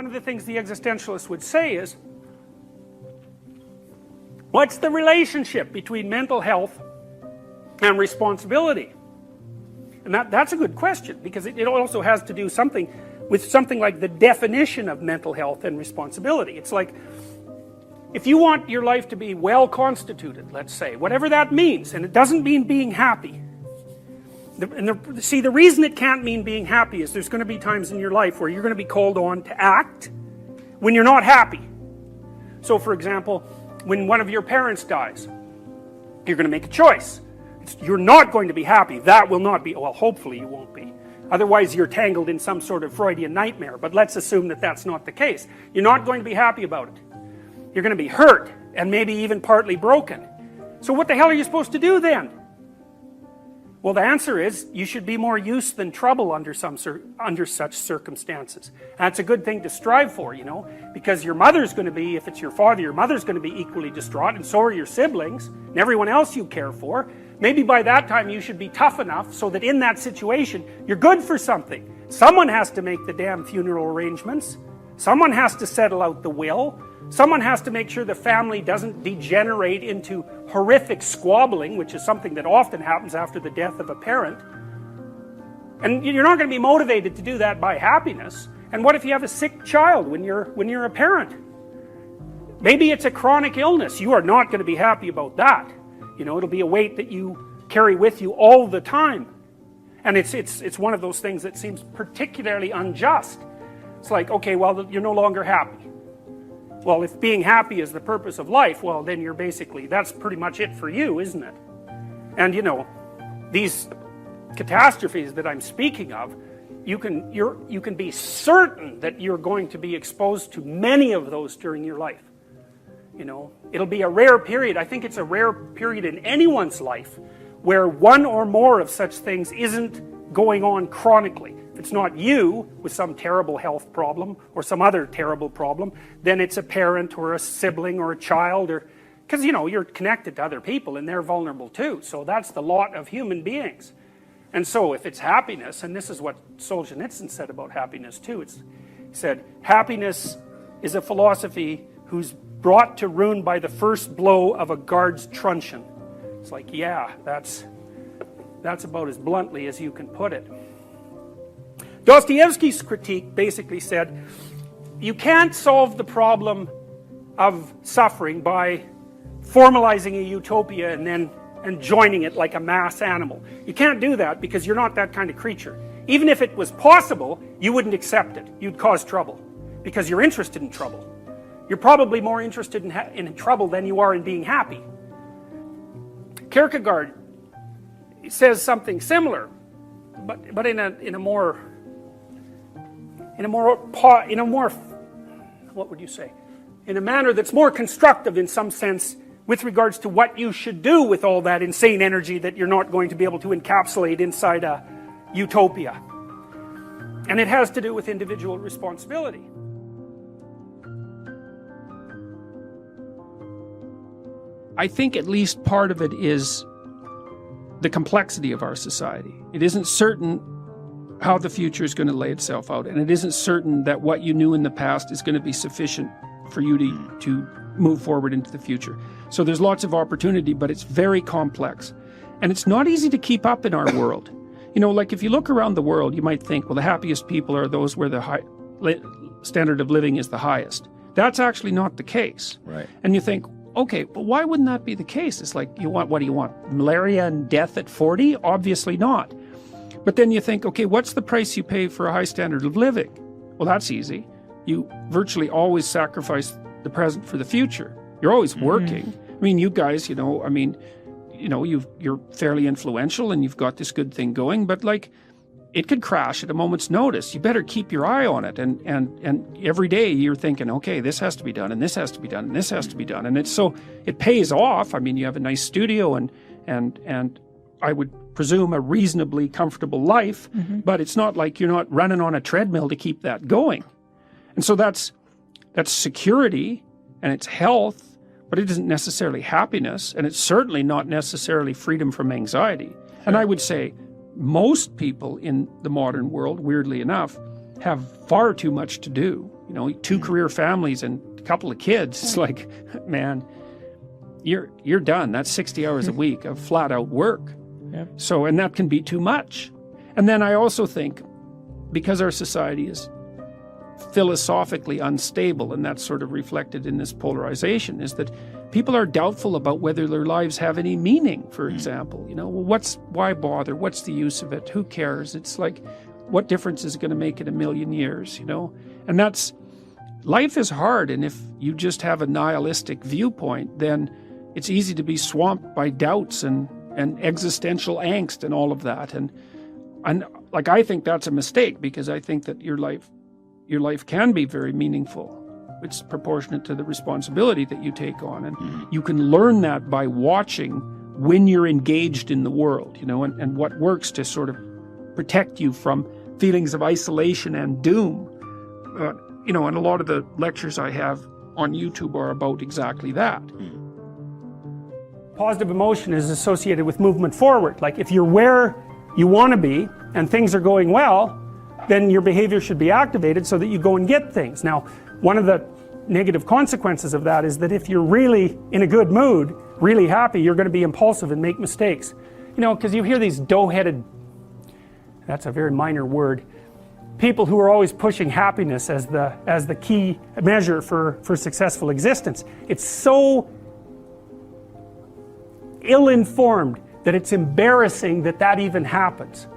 one of the things the existentialists would say is, what's the relationship between mental health and responsibility? And that's a good question, because it also has to do with something like the definition of mental health and responsibility. It's like, if you want your life to be well constituted, let's say, whatever that means, and it doesn't mean being happy. See, the reason it can't mean being happy is there's going to be times in your life where you're going to be called on to act when you're not happy. So for example, when one of your parents dies, you're going to make a choice. You're not going to be happy. That will not be, well, hopefully you won't be. Otherwise you're tangled in some sort of Freudian nightmare, but let's assume that that's not the case. You're not going to be happy about it. You're going to be hurt, and maybe even partly broken. So what the hell are you supposed to do then? Well, the answer is, you should be more use than trouble under such circumstances. That's a good thing to strive for, you know, because your mother's going to be, if it's your father, your mother's going to be equally distraught, and so are your siblings, and everyone else you care for. Maybe by that time you should be tough enough so that in that situation, you're good for something. Someone has to make the damn funeral arrangements. Someone has to settle out the will. Someone has to make sure the family doesn't degenerate into horrific squabbling, which is something that often happens after the death of a parent. And you're not going to be motivated to do that by happiness. And what if you have a sick child when you're a parent? Maybe it's a chronic illness. You are not going to be happy about that. You know, it'll be a weight that you carry with you all the time. And it's one of those things that seems particularly unjust. It's like, okay, well, you're no longer happy. Well, if being happy is the purpose of life, well, then you're basically, that's pretty much it for you, isn't it? And you know, these catastrophes that I'm speaking of, you can be certain that you're going to be exposed to many of those during your life. You know, it'll be a rare period. I think it's a rare period in anyone's life where one or more of such things isn't going on chronically. If it's not you with some terrible health problem or some other terrible problem, then it's a parent or a sibling or a child, or because you know, you're connected to other people and they're vulnerable too. So that's the lot of human beings. And so if it's happiness, and this is what Solzhenitsyn said about happiness too, he said, happiness is a philosophy whose brought to ruin by the first blow of a guard's truncheon. It's like, yeah, that's about as bluntly as you can put it. Dostoevsky's critique basically said, you can't solve the problem of suffering by formalizing a utopia and joining it like a mass animal. You can't do that because you're not that kind of creature. Even if it was possible, you wouldn't accept it. You'd cause trouble because you're interested in trouble. You're probably more interested in trouble than you are in being happy. Kierkegaard says something similar, but in a more what would you say? In a manner that's more constructive in some sense with regards to what you should do with all that insane energy that you're not going to be able to encapsulate inside a utopia. And it has to do with individual responsibility. I think at least part of it is the complexity of our society. It isn't certain how the future is going to lay itself out, and it isn't certain that what you knew in the past is going to be sufficient for you to move forward into the future. So there's lots of opportunity, but it's very complex. And it's not easy to keep up in our world. You know, like if you look around the world, you might think, well, the happiest people are those where the standard of living is the highest. That's actually not the case. Right. And you think, okay, but why wouldn't that be the case? It's like, what do you want? Malaria and death at 40? Obviously not. But then you think, okay, what's the price you pay for a high standard of living? Well, that's easy. You virtually always sacrifice the present for the future. You're always working. I mean, you guys, you're fairly influential and you've got this good thing going, but like, it could crash at a moment's notice. You better keep your eye on it. And every day you're thinking, okay, this has to be done, and this has to be done, and this has to be done. And it pays off. I mean, you have a nice studio and I would presume a reasonably comfortable life, but it's not like you're not running on a treadmill to keep that going. And so that's security and it's health, but it isn't necessarily happiness, and it's certainly not necessarily freedom from anxiety. Sure. And I would say most people in the modern world, weirdly enough, have far too much to do. you know, 2 career families and a couple of kids. It's like, man, you're done. That's 60 hours a week of flat out work. Yeah. So, and that can be too much. And then I also think, because our society is philosophically unstable, and that's sort of reflected in this polarization, is that people are doubtful about whether their lives have any meaning, for example. You know, well, why bother? What's the use of it? Who cares? It's like, what difference is it going to make in a million years, you know? And life is hard, and if you just have a nihilistic viewpoint, then it's easy to be swamped by doubts and existential angst and all of that. And like, I think that's a mistake, because I think that your life can be very meaningful. It's proportionate to the responsibility that you take on. And you can learn that by watching when you're engaged in the world, you know, and what works to sort of protect you from feelings of isolation and doom. You know, and a lot of the lectures I have on YouTube are about exactly that. Positive emotion is associated with movement forward. Like, if you're where you want to be and things are going well, then your behavior should be activated so that you go and get things. Now, one of the negative consequences of that is that if you're really in a good mood, really happy, you're going to be impulsive and make mistakes. You know, because you hear these dough-headed, that's a very minor word, people who are always pushing happiness as the key measure for successful existence. It's so ill-informed that it's embarrassing that even happens.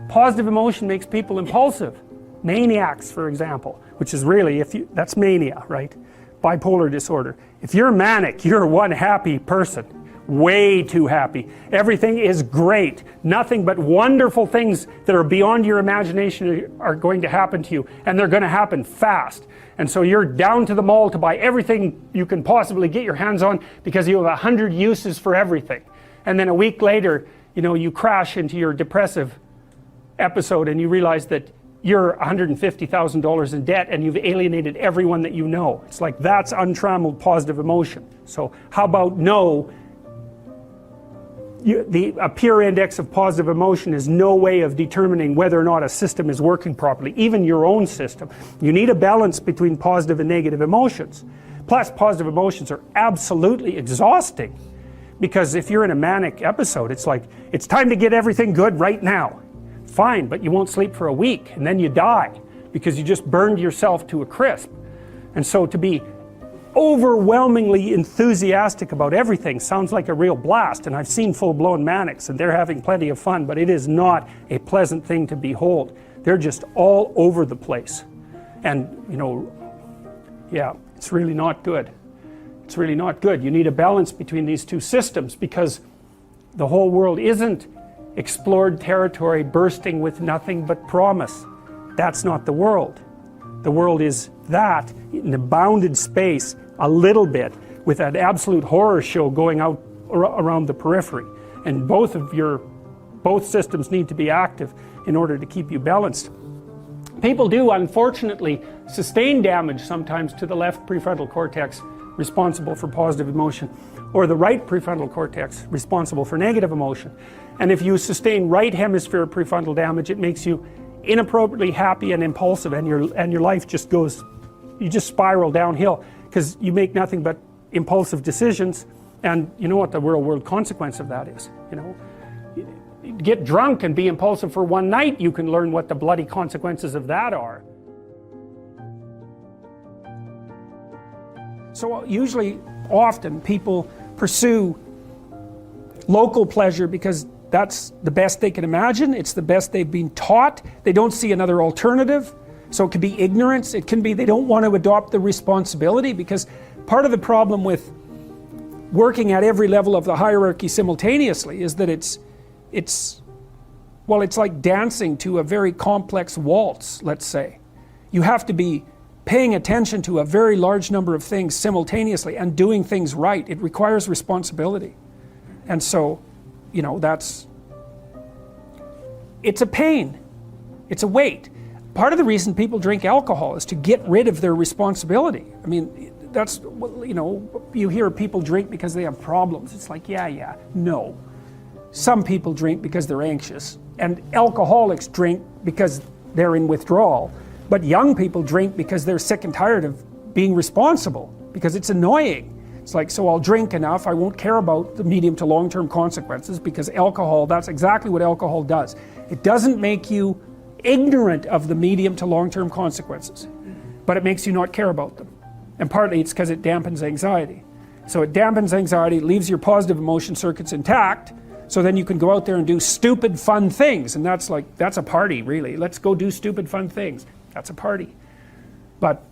Positive emotion makes people impulsive. Maniacs, for example, which is really, that's mania, right? Bipolar disorder. If you're manic, you're one happy person. Way too happy. Everything is great. Nothing but wonderful things that are beyond your imagination are going to happen to you, and they're going to happen fast. And so you're down to the mall to buy everything you can possibly get your hands on, because you have 100 uses for everything. And then a week later, you know, you crash into your depressive episode and you realize that you're $150,000 in debt and you've alienated everyone that you know. It's like, that's untrammeled positive emotion. So how about no? A peer index of positive emotion is no way of determining whether or not a system is working properly, even your own system. You need a balance between positive and negative emotions. Plus, positive emotions are absolutely exhausting, because if you're in a manic episode, it's like, it's time to get everything good right now. Fine, but you won't sleep for a week, and then you die because you just burned yourself to a crisp. And so to be overwhelmingly enthusiastic about everything sounds like a real blast, and I've seen full-blown manics and they're having plenty of fun, but it is not a pleasant thing to behold. They're just all over the place, and you know, yeah, it's really not good. It's really not good. You need a balance between these two systems, because the whole world isn't explored territory bursting with nothing but promise. That's not the world. The world is that in a bounded space, a little bit, with an absolute horror show going out around the periphery. And both systems need to be active in order to keep you balanced. People do, unfortunately, sustain damage sometimes to the left prefrontal cortex, responsible for positive emotion, or the right prefrontal cortex, responsible for negative emotion. And if you sustain right hemisphere prefrontal damage, it makes you inappropriately happy and impulsive, and your life just goes, you just spiral downhill, because you make nothing but impulsive decisions. And you know what the real world consequence of that is? You know, you get drunk and be impulsive for one night, you can learn what the bloody consequences of that are. So usually, often, people pursue local pleasure because that's the best they can imagine. It's the best they've been taught. They don't see another alternative. So it can be ignorance. It can be they don't want to adopt the responsibility, because part of the problem with working at every level of the hierarchy simultaneously is that it's like dancing to a very complex waltz, let's say. You have to be paying attention to a very large number of things simultaneously and doing things right. It requires responsibility. And so, you know, it's a pain. It's a weight. Part of the reason people drink alcohol is to get rid of their responsibility. I mean, that's, you know, you hear people drink because they have problems. It's like, yeah, no. Some people drink because they're anxious, and alcoholics drink because they're in withdrawal. But young people drink because they're sick and tired of being responsible, because it's annoying. It's like, so I'll drink enough, I won't care about the medium to long-term consequences, because alcohol, that's exactly what alcohol does. It doesn't make you ignorant of the medium to long-term consequences, but it makes you not care about them. And partly it's because it dampens anxiety. So it dampens anxiety, leaves your positive emotion circuits intact, so then you can go out there and do stupid fun things. And that's like, that's a party, really. Let's go do stupid fun things. That's a party. But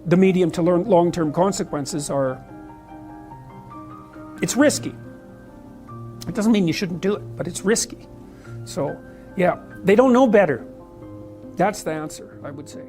the medium to long-term consequences are, it's risky. It doesn't mean you shouldn't do it, but it's risky. So, yeah, they don't know better. That's the answer, I would say.